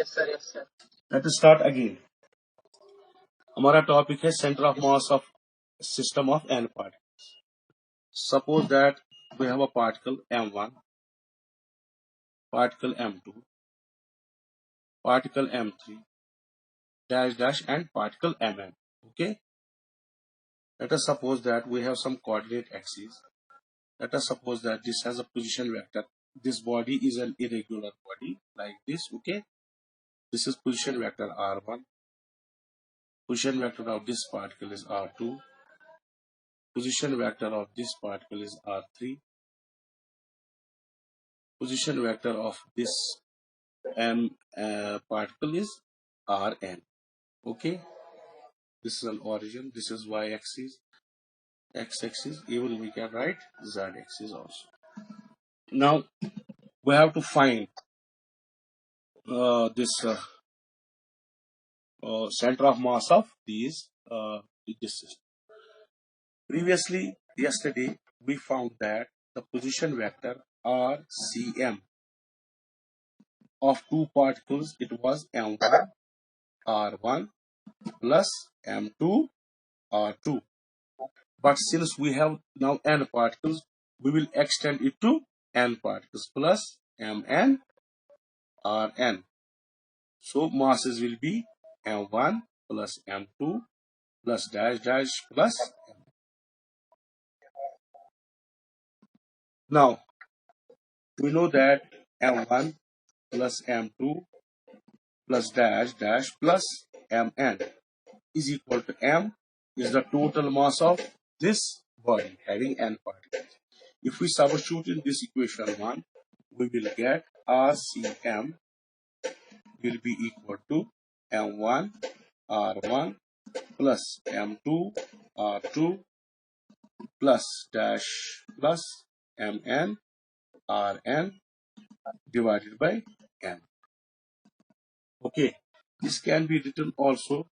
Yes, sir. Yes, sir. Let us start again. हमारा topic है centre of mass of system of n particles. Suppose that we have a particle m1, particle m2, particle m3, dash dash, and particle mn. Okay. Let us suppose that we have some coordinate axes. Let us suppose that this has a position vector. This body is an irregular body like this. Okay. This is position vector r1. Position vector of this particle is r2. Position vector of this particle is r3. Position vector of this particle is rn. Okay. This is an origin. This is y-axis, x-axis. Even we can write z-axis also. Now we have to find this center of mass of this system. Previously, yesterday, we found that the position vector RCM of two particles, it was M1 R1 plus M2 R2. But since we have now n particles, we will extend it to n particles plus Mn Rn. So masses will be M1 plus M2 plus dash dash plus M. Now we know that M1 plus M2 plus dash dash plus Mn is equal to M is the total mass of this body having n particles. If we substitute in this equation 1, we will get RCM will be equal to M1 R1 plus M2 R2 plus dash plus Mn Rn divided by n. Okay, this can be written also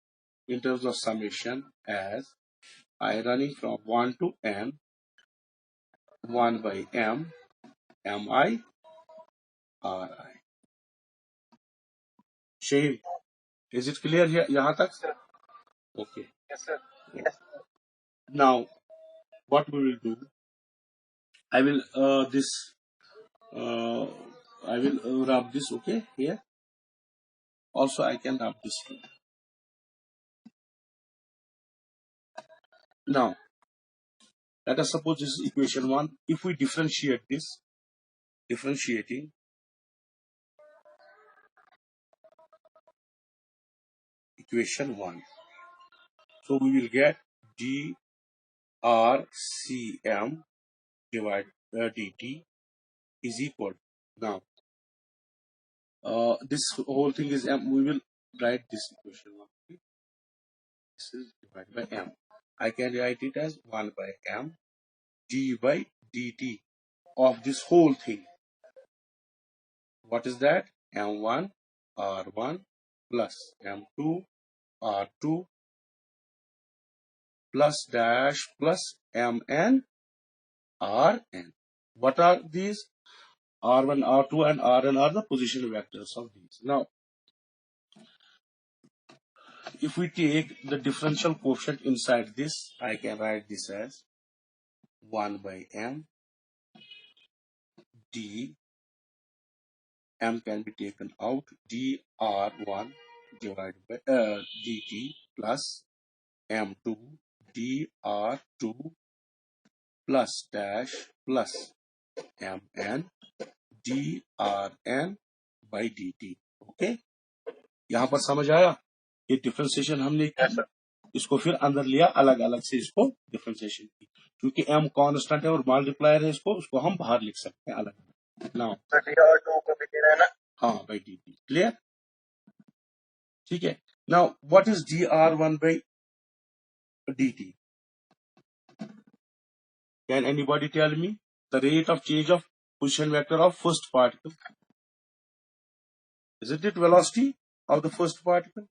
in terms of summation as I running from 1 to n, 1 by m, mi, ri. Shaheen, is it clear here? Yahan tak? Sir. Okay. Yes, sir. Yes. Now, what we will do? I will rub this. Okay, here. Also, I can rub this here. Now, let us suppose this is equation 1. If we differentiate this, differentiating equation 1, so we will get drCm divided dt is equal. Now, this whole thing is m. We will write this equation 1. Okay? This is divided by m. I can write it as 1 by m d by dt of this whole thing. What is that? M1 R1 plus M2 R2 plus dash plus Mn Rn. What are these? R1, R2 and Rn are the position vectors of these. Now, if we take the differential coefficient inside this, I can write this as 1 by m d. M can be taken out, dr1 divided by dt plus m2 dr2 plus dash plus mn drn by dt. Okay, यहां पर समझ आया? ये differentiation हमने किया, इसको फिर अंदर लिया, अलग अलग से इसको डिफरेंशिएशन की, क्योंकि m कांस्टेंट है और मल्टीप्लायर है, इसको उसको हम बाहर लिख सकते हैं अलग। नाउ हाँ बाई डी टी, क्लियर? ठीक है। Now what is dr1 by dt? Can anybody tell me the rate of change of position vector of first particle? Isn't it velocity of the first particle?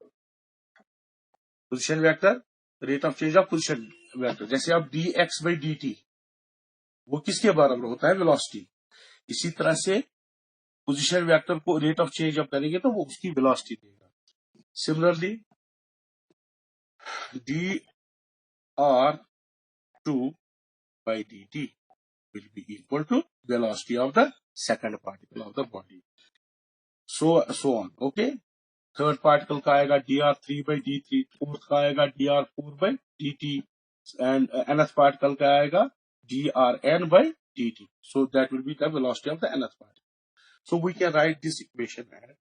Position vector, rate of change of position vector. जैसे अब dx by dt वो किसके बराबर होता है? Velocity. इसी तरह से पोजीशन वेक्टर को रेट ऑफ चेंज अप करेंगे तो वो उसकी वेलोसिटी देगा. Similarly dr2 by dt will be equal to velocity of the second particle of the body. So on. Okay. Third particle का आएगा dr3 by d3, फोर्थ का आएगा dr4 by dt, and nth particle का आएगा drn by dt. So that will be the velocity of the nth particle. So we can write this equation as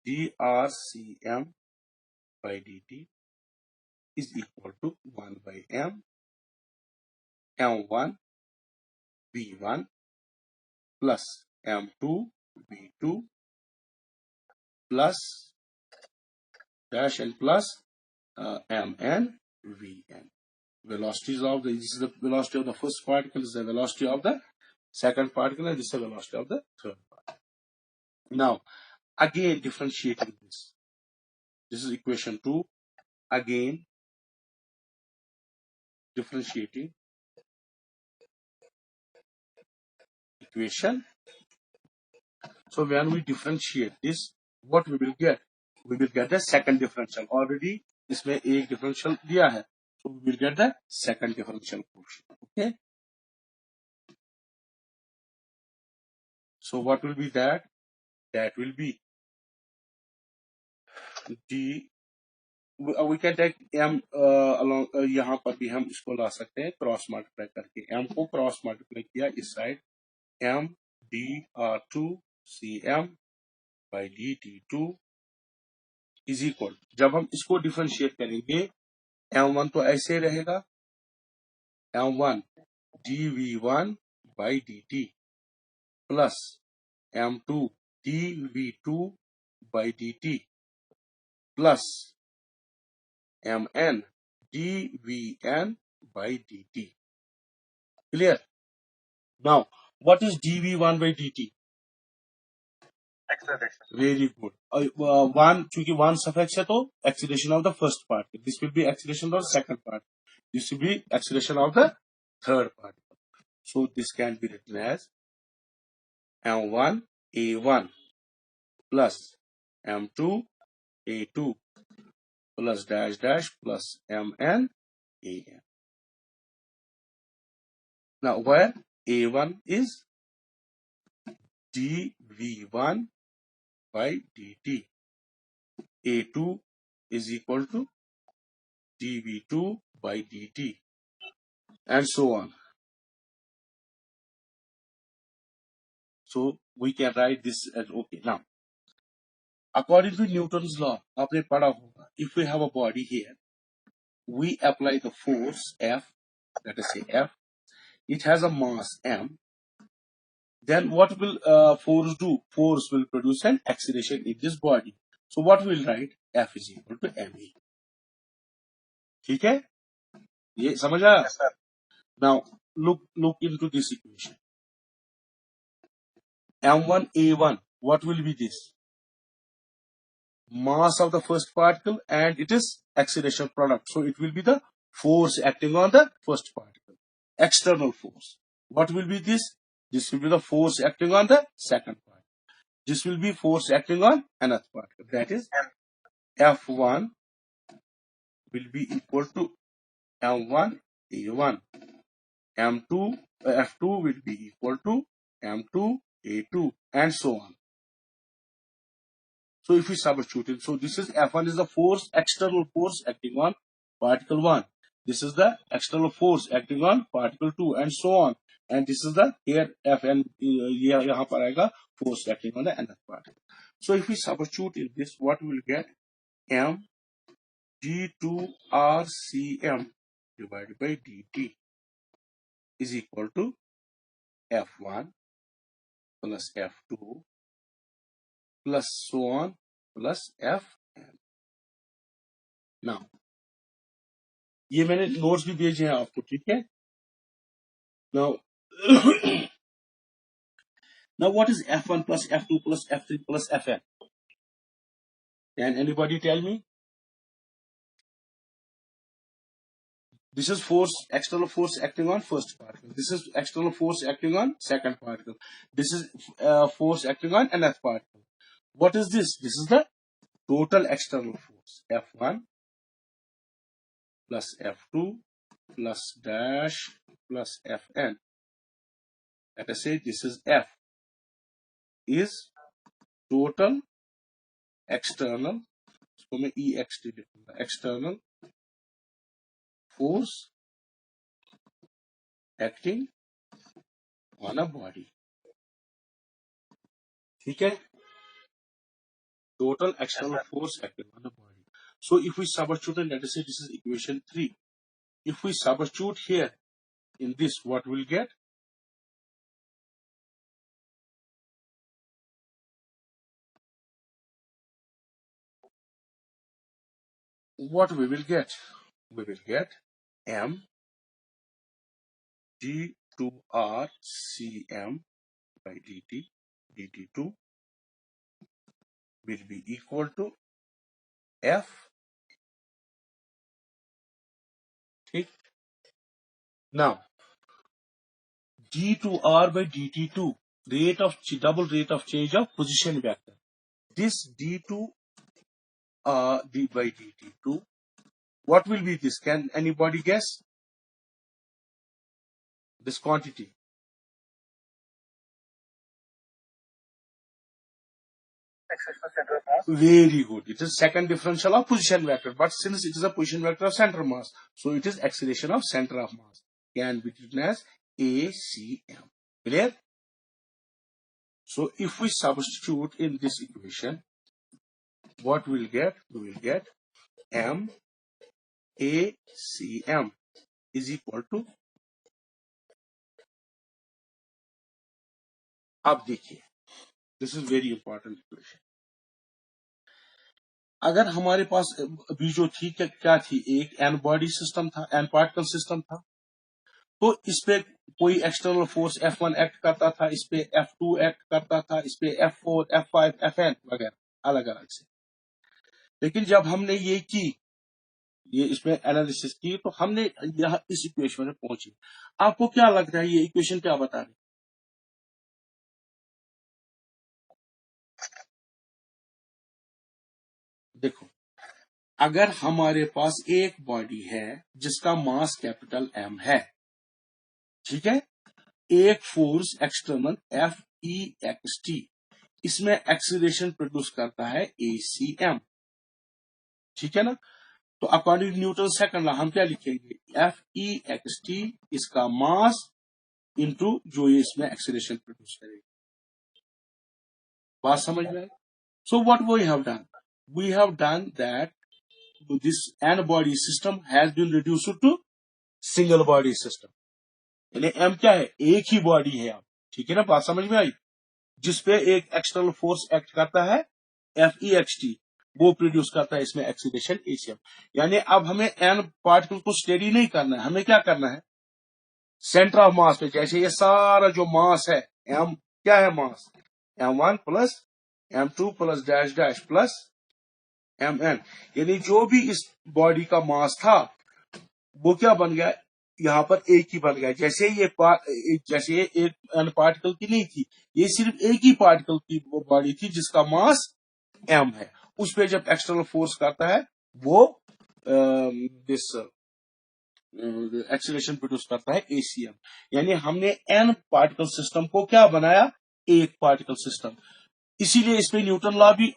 drcm by dt is equal to 1 by m m1 v1 plus m2 v2 plus dash and plus mn vn. Velocities of this is the velocity of the first particle, is the velocity of the second particle, and this is the velocity of the third particle. Now, again differentiating this. This is equation 2. Again differentiating equation. So when we differentiate this, what we will get? We will get the second differential. Already इसमें एक differential दिया है. So we will get the second differential quotient. Okay. So what will be that? That will be d. We can take m along. यहाँ पर भी हम इसको ला सकते हैं क्रॉस मल्टीप्लाई करके. m को क्रॉस मल्टीप्लाई किया इस side, m dr2 cm by dt2 is equal. जब हम इसको डिफरेंशिएट करेंगे, m1 तो ऐसे रहेगा, m1 dv1 by dt plus m2 dv2 by dt plus mn dvn by dt. Clear? Now, what is dv1 by dt? Acceleration. Very good. One, चूंकि one suffix है तो acceleration of the first part. This will be acceleration of the second part. This will be acceleration of the third part. So this can be written as m1 a1 plus m2 a2 plus dash dash plus mn an. Now where a1 is dv1 by dt, a2 is equal to dv2 by dt, and so on. So we can write this as okay. Now, according to Newton's law, आपने पढ़ा होगा, if we have a body here, we apply the force F, let us say F, it has a mass m, then what will force do? Force will produce an acceleration in this body. So what we'll write? F is equal to ma. ठीक है? ये समझ आया? Yes, sir. Now look into this equation. m1 a1, what will be this? Mass of the first particle and it is acceleration product. So it will be the force acting on the first particle. External force. What will be this? This will be the force acting on the second particle. This will be force acting on another particle. That is F1 will be equal to M1 A1. M2 F2 will be equal to M2 A2 and so on. So if we substitute it, so this is F1 is the force, external force acting on particle 1. This is the external force acting on particle 2 and so on. And this is the here Fn यहाँ पर आएगा force acting on the nth particle. So if we substitute in this, what we will get? M d2rcm divided by dt is equal to F1 plus F2 plus so on plus Fn. Now, ये मैंने notes भी भेजे हैं आपको, ठीक है? Now, now what is F1 plus F2 plus F3 plus Fn? Can anybody tell me? This is force, external force acting on first particle. This is external force acting on second particle. This is force acting on nth particle. What is this? This is the total external force. F1 plus F2 plus dash plus Fn. Let us say this is F is total external, इसको मैं EXT लिखूंगा, external force acting on a body. ठीक है, total external force acting on the body. So if we substitute, and let us say this is equation 3. If we substitute here in this, what we'll get? What we will get? We will get M d2r cm by dt, dt2 will be equal to F. ठीक, now d2r by dt2, rate of double rate of change of position vector. This d2 d by dt2, what will be this? Can anybody guess this quantity? Very good. It is second differential of position vector, but since it is a position vector of center mass, so it is acceleration of center of mass. Can be written as ACM. Clear? So if we substitute in this equation, what we'll get? We will get M ACM is equal to, अब देखिए, this is very important equation. अगर हमारे पास अभी जो थी क्या थी, एक एन बॉडी सिस्टम था, एन पार्टिकल सिस्टम था, तो इस पे कोई एक्सटर्नल फोर्स F1 एक्ट करता था, इस पे F2 एक्ट करता था, इस पे F4, F5, Fn वगैरह अलग अलग से. लेकिन जब हमने ये इसमें एनालिसिस की, तो हमने यह इस इक्वेशन में पहुंची. आपको क्या लगता है ये इक्वेशन क्या बता रही? देखो, अगर हमारे पास एक बॉडी है जिसका मास कैपिटल M है, ठीक है, एक फोर्स एक्सटर्नल FEXT, इसमें एक्सीलरेशन प्रोड्यूस करता है ACM, ठीक है ना. तो अकॉर्डिंग न्यूटन सेकंड लॉ हम क्या लिखेंगे? FEXT इसका मास इनटू जो ये इसमें एक्सीलरेशन प्रोड्यूस करेगा. बात समझ में? So what we have done? We have done that this n body system has been reduced to single body system. यानी M क्या है? एक ही बॉडी है अब, ठीक है ना. बात समझ में आई? जिसपे एक एक्सटर्नल फोर्स एक्ट करता है FEXT, वो प्रोड्यूस करता है इसमें एक्सीलरेशन ACM. यानी अब हमें n पार्टिकल को स्टडी नहीं करना है, हमें क्या करना है? सेंटर ऑफ मास पे, जैसे ये सारा जो मास है M, क्या है मास? M1 plus M2 plus dash dash plus Mn, यानी जो भी इस बॉडी का मास था वो क्या बन गया? यहां पर एक ही बन गया. जैसे ये एक एन पार्टिकल की नहीं थी, ये सिर्फ एक ही पार्टिकल की वो बॉडी थी जिसका मास M है. उस पे जब एक्सटर्नल फोर्स करता है वो दिस एक्सीलरेशन प्रोड्यूस करता है ACM. यानी हमने एन पार्टिकल सिस्टम को क्या बनाया? एक पार्टिकल सिस्टम. इसीलिए इसमें न्यूटन लॉ भी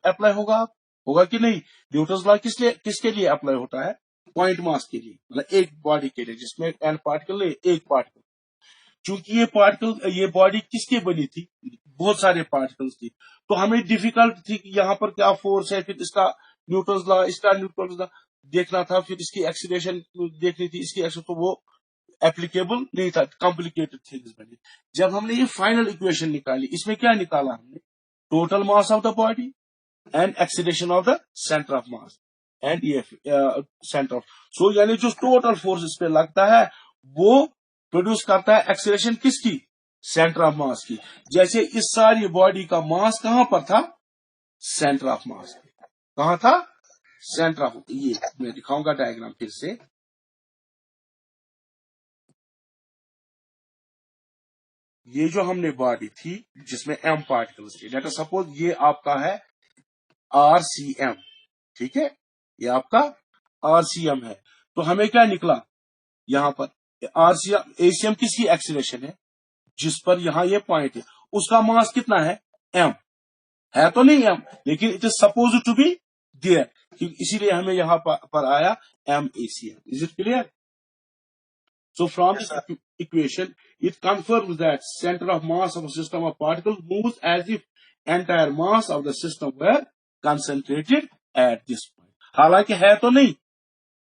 अप्लाई होगा कि नहीं? न्यूटन लॉ किसके लिए अप्लाई होता है? पॉइंट मास के लिए, मतलब एक बॉडी के लिए जिसमें एन पार्टिकल है, एक पार्टिकल. चूंकि ये बॉडी किसकी बनी थी? बहुत सारे पार्टिकल्स थी, तो हमें डिफिकल्ट थी कि यहाँ पर क्या फोर्स है, फिर इसका न्यूटन लॉ, इसका न्यूटन लॉ देखना था, फिर इसकी एक्सीलरेशन देखनी थी, इसकी एक्सीलरेशन, तो वो एप्लीकेबल नहीं था, कॉम्प्लिकेटेड थिंग्स बनी. जब हमने ये फाइनल इक्वेशन निकाली, इसमें क्या निकाला हमने? Total mass of the body and acceleration of the centre of mass and ये सेंटर ऑफ. सो यानी जो टोटल फोर्स इस पे लगता है वो प्रोड्यूस करता है एक्सीलरेशन किसकी? सेंटर ऑफ मास की. जैसे इस सारी बॉडी का मास कहां पर था? सेंटर ऑफ मास. कहां था? Centre of. ये मैं दिखाऊंगा डायग्राम फिर से. ये जो हमने बॉडी थी जिसमें m पार्टिकल्स थे, लेट अस सपोज ये आपका है RCM, ठीक है, ये आपका RCM है। तो हमें क्या निकला यहां पर, RCM ACM किसकी एक्सीलरेशन है, जिस पर यहां ये पॉइंट है, उसका मास कितना है, m है तो नहीं m, लेकिन it is suppose to be there, इसीलिए हमें यहां पर आया MACM। Is it clear? So from this equation, it confirms that center of mass of a system of particles moves as if entire mass of the system were concentrated at this point. हालांकि है तो नहीं,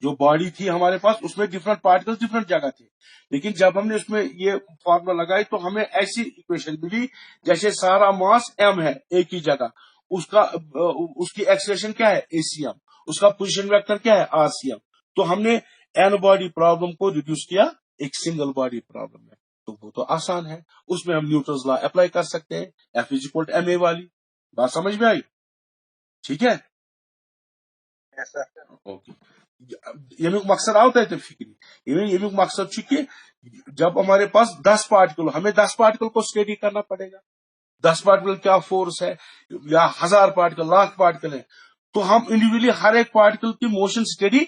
जो body थी हमारे पास उसमें different particles different जगह थे, लेकिन जब हमने उसमें ये फॉर्मूला लगाई तो हमें ऐसी इक्वेशन मिली जैसे सारा मास m है एक ही जगह, उसका उसकी एक्सेलरेशन क्या है ACM, उसका पोजीशन वेक्टर क्या है RCM। तो हमने n बॉडी प्रॉब्लम को रिड्यूस किया एक सिंगल बॉडी प्रॉब्लम में, तो वो तो आसान है, उसमें हम न्यूटन्स लॉ अप्लाई कर सकते हैं, F = ma वाली बात समझ में आई? ठीक है, ओके। यमुक मकसद आता है फिक्री, यमुक मकसद कि जब हमारे पास 10 पार्टिकल, हमें 10 पार्टिकल को स्टडी करना पड़ेगा, 10 पार्टिकल क्या फोर्स है, या 1000 पार्टिकल, लाख पार्टिकल है, तो हम इंडिविजुअली हर एक पार्टिकल की मोशन स्टडी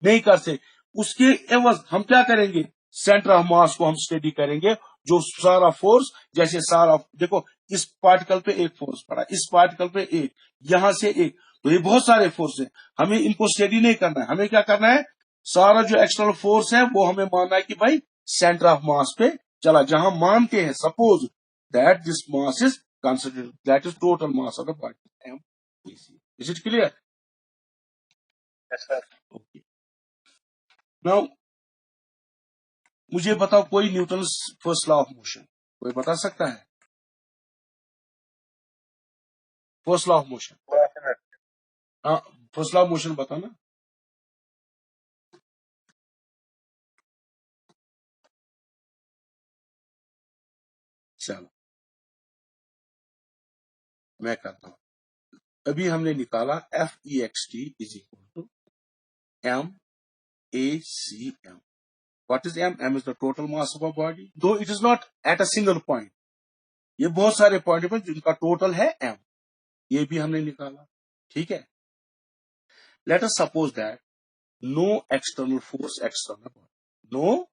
नहीं करते, उसके एवज हम क्या करेंगे, सेंटर ऑफ मास को हम स्टडी करेंगे, जो सारा फोर्स, जैसे सारा देखो इस पार्टिकल पे एक फोर्स पड़ा, इस पार्टिकल पे एक, यहां से एक, तो ये बहुत सारे फोर्स है, हमें इनको स्टडी नहीं करना है, हमें क्या करना है, सारा जो एक्सटर्नल फोर्स है वो हमें मानना है कि भाई सेंटर ऑफ मास पे चला, जहां मानते हैं suppose that this mass is considered, that is total mass of the particle MAC। Is it clear? Yes sir. Okay, now मुझे बताओ कोई Newton first law of motion कोई बता सकता है? फर्स्ट लॉ ऑफ मोशन, हाँ फर्स्ट लॉ ऑफ मोशन बताना। चलो मैं करता हूं, अभी हमने निकाला FEXT = MACM। What is M? M is the total mass of a body, though it is not at a single point, ये बहुत सारे पॉइंट पर जिनका टोटल है M, ये भी हमने निकाला, ठीक है। Let us suppose that no external force, no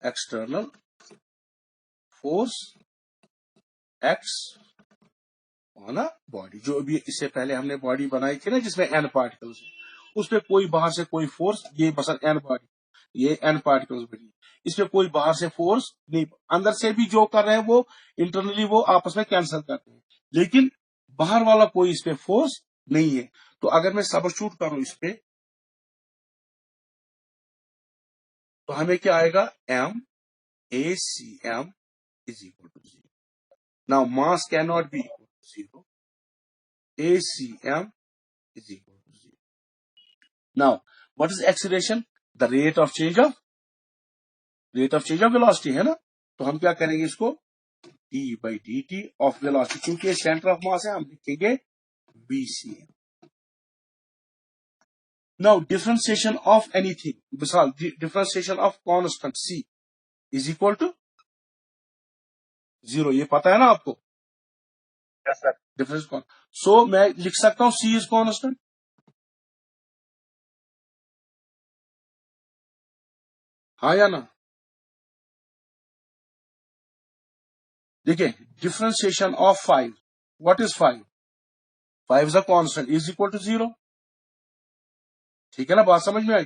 external force acts on a body, जो अभी इससे पहले हमने बॉडी बनाई थी ना जिसमें n पार्टिकल्स, उस पर कोई बाहर से कोई फोर्स, ये बस n बॉडी, ये n पार्टिकल्स बनी, इस पे कोई बाहर से फोर्स नहीं, अंदर से भी जो कर रहे हैं वो इंटरनली वो आपस में कैंसिल करते हैं, लेकिन बाहर वाला कोई इस पे फोर्स नहीं है। तो अगर मैं सबस्टिट्यूट करूं इस पे, तो हमें क्या आएगा, MACM = 0। Now mass can not be equal to 0, ACM = 0। Now, what is acceleration? The rate of change of velocity है ना, तो हम क्या करेंगे इसको d/dt of velocity, क्योंकि सेंटर ऑफ मास है हम लिखेंगे VCM। Now, differentiation of anything, मिसाल differentiation of constant C = 0, ये पता है ना आपको? Yes sir. डिफरेंस कौन, सो मैं लिख सकता हूं C इज कॉन्स्टेंट, हाँ या ना? देखिए differentiation of 5, what is 5? 5 is a constant, = 0, ठीक है ना, बात समझ में आई?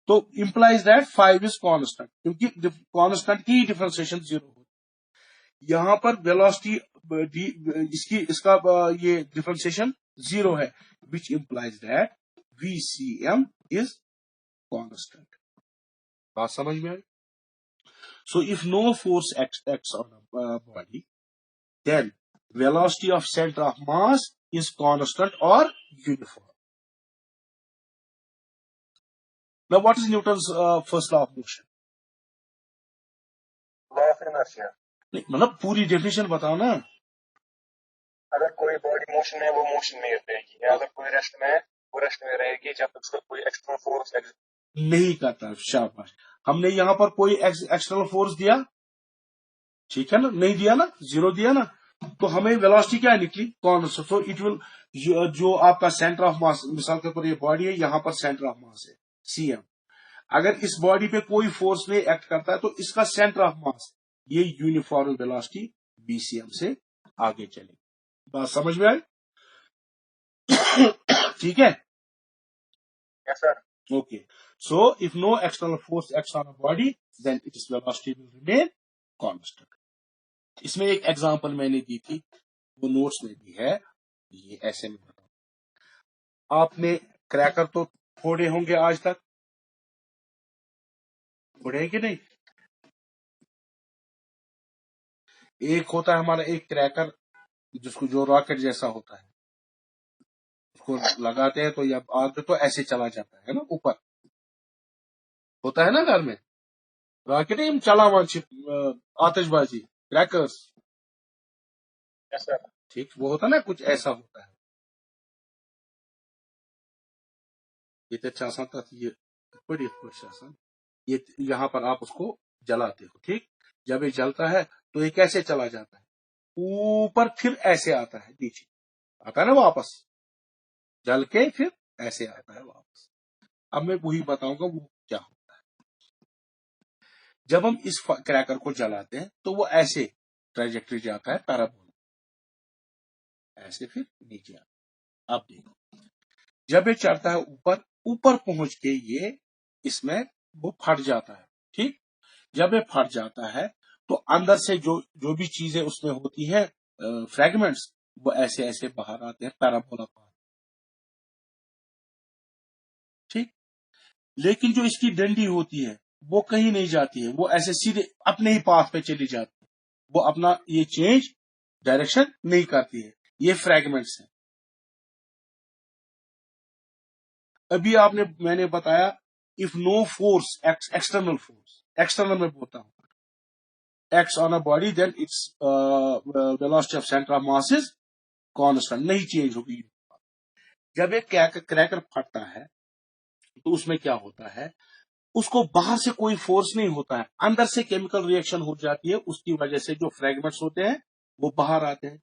तो इंप्लाइज दैट 5 इज कांस्टेंट, क्योंकि कांस्टेंट की डिफरेंशिएशन 0 होती, यहां पर वेलोसिटी इसका ये डिफरेंशिएशन 0 है, which implies that VCM is constant. बात समझ में आई? So if no force acts on a body, then velocity of center of mass is constant or uniform. Now what is Newton's first law of motion? Law of inertia. नहीं मतलब पूरी definition बताओ ना, अगर कोई बॉडी मोशन में वो motion में रहेगी, या अगर कोई रेस्ट में वो रेस्ट में रहेगी जब तक उसका कोई एक्सटर्नल फोर्स नहीं करता। शाबाश, हमने यहाँ पर कोई एक्सटर्नल फोर्स दिया ठीक है ना, नहीं दिया ना, 0 दिया ना, तो हमें वेलोसिटी क्या निकली, कांस्टेंट। सो इट विल, जो आपका सेंटर ऑफ मास, मिसाल के ऊपर ये बॉडी है, यहां पर सेंटर ऑफ मास है cm। अगर इस बॉडी पे कोई फोर्स नहीं एक्ट करता है तो इसका सेंटर ऑफ मास ये यूनिफॉर्म वेलोसिटी bcm से आगे चलेगी। बात समझ में आई? ठीक है, Yes, sir. okay, so if no external force acts on a body then its velocity will remain constant। इसमें एक एग्जांपल मैंने दी थी, वो नोट्स में भी है, ये ऐसे में बताऊं। आपने क्रैकर तो फोड़े होंगे आज तक, फोड़े कि नहीं? एक होता है हमारा एक क्रैकर जिसको, जो रॉकेट जैसा होता है, उसको लगाते हैं तो या आग तो ऐसे चला जाता है ना, ऊपर होता है ना घर में रॉकेट, हम चलावान आतिशबाजी क्रैकर्स, Yes, sir. ठीक, वो होता है ना, कुछ ऐसा होता है। ये ये बड़ी खुश आसान, ये यहाँ पर आप उसको जलाते हो, ठीक, जब ये जलता है तो ये कैसे चला जाता है, ऊपर, फिर ऐसे आता है नीचे, आता है ना वापस, जल के फिर ऐसे आता है वापस। अब मैं वही बताऊंगा वो क्या होता है। जब हम इस क्रैकर को जलाते हैं तो वो ऐसे ट्रेजेक्टरी जाता है पैराबोला, ऐसे फिर नीचे आता है। अब देखो, जब ये चढ़ता है ऊपर, ऊपर पहुंच के ये इसमें वो फट जाता है, ठीक, जब ये फट जाता है तो अंदर से जो जो भी चीजें उसमें होती है, फ्रेगमेंट्स, वो ऐसे ऐसे बाहर आते हैं पैराबोला पर, ठीक। लेकिन जो इसकी डंडी होती है वो कहीं नहीं जाती है, वो ऐसे सीधे अपने ही पाथ पे चली जाती है, वो अपना ये चेंज डायरेक्शन नहीं करती है, ये फ्रेगमेंट्स है। अभी मैंने बताया, if no force external force, external में बोलता हूं, acts on a body then its velocity of centre of mass is constant, नहीं चेंज होगी। जब एक क्रैकर फटता है तो उसमें क्या होता है, उसको बाहर से कोई फोर्स नहीं होता है, अंदर से केमिकल रिएक्शन हो जाती है, उसकी वजह से जो फ्रेगमेंट्स होते हैं वो बाहर आते हैं।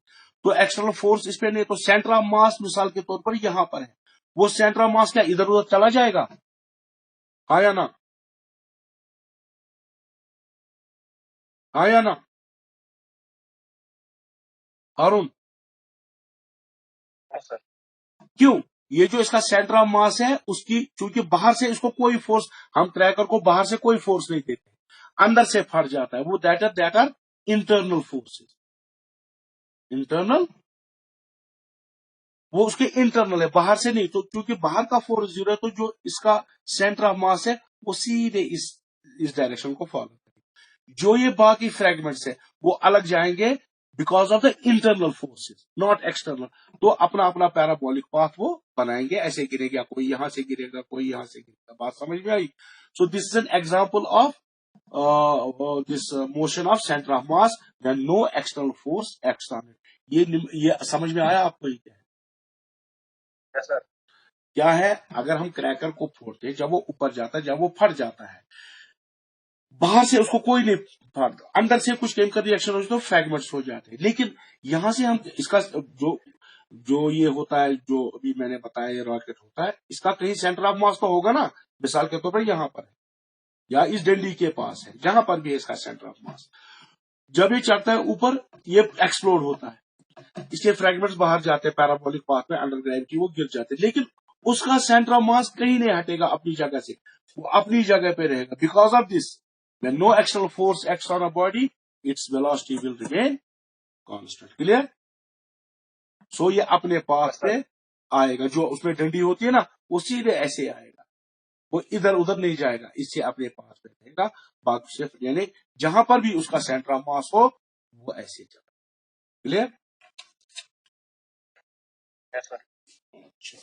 तो एक्सटर्नल फोर्स इस पे नहीं, तो सेंटर ऑफ मास मिसाल के तौर पर यहां पर है, वो सेंटर ऑफ मास क्या इधर उधर चला जाएगा, हाँ या ना, हाँ या ना हारून? Yes, sir. क्यों? ये जो इसका सेंटर ऑफ मास है उसकी, चूंकि बाहर से इसको कोई फोर्स, हम क्रैकर को बाहर से कोई फोर्स नहीं देते, अंदर से फट जाता है, वो that are internal forces, internal, वो उसके इंटरनल है, बाहर से नहीं। तो क्योंकि बाहर का फोर्स 0 है तो जो इसका सेंटर ऑफ मास है वो सीधे इस डायरेक्शन को फॉलो करेगा। जो ये बाकी फ्रेगमेंट्स है वो अलग जाएंगे because of the internal forces, not external. तो अपना अपना पैराबोलिक पाथ वो बनाएंगे, ऐसे गिरेगा, कोई यहां से गिरेगा, कोई यहां से गिरेगा। बात समझ में आई? So this is an example of this motion of centre of mass when no external force acts on it. ये समझ में आया आपको? ये क्या है? Yes, sir. क्या है, अगर हम क्रैकर को फोड़ते हैं, जब वो ऊपर जाता है, जब वो फट जाता है, बाहर से उसको कोई नहीं फाड़ता, अंदर से कुछ केमिकल रिएक्शन हो तो फ्रैगमेंट्स हो जाते हैं। लेकिन यहां से हम इसका जो जो ये होता है, जो अभी मैंने बताया ये रॉकेट होता है, इसका कहीं सेंटर ऑफ मास तो होगा ना, मिसाल के तौर पर यहां पर है या इस डंडी के पास है, जहां पर भी है इसका सेंटर ऑफ मास। जब ये चढ़ता है ऊपर, ये एक्सप्लोड होता है, इसके फ्रैगमेंट्स बाहर जाते हैं पैराबोलिक पाथ में, अंडर ग्रेविटी वो गिर जाते हैं, लेकिन उसका सेंटर ऑफ मास कहीं नहीं हटेगा अपनी जगह से, वो अपनी जगह पे रहेगा। Because of this, when no external force acts on a body, its velocity will remain constant। Clear? So ये अपने पाथ पे आएगा, जो उसमें डंडी होती है ना वो सीधे ऐसे आएगा, वो इधर उधर नहीं जाएगा, इससे अपने पाथ पे रहेगा। बाकी सिर्फ यानी जहां पर भी उसका सेंटर ऑफ मास हो वो ऐसे चलेगा। क्लियर? Yes, sir. अच्छा।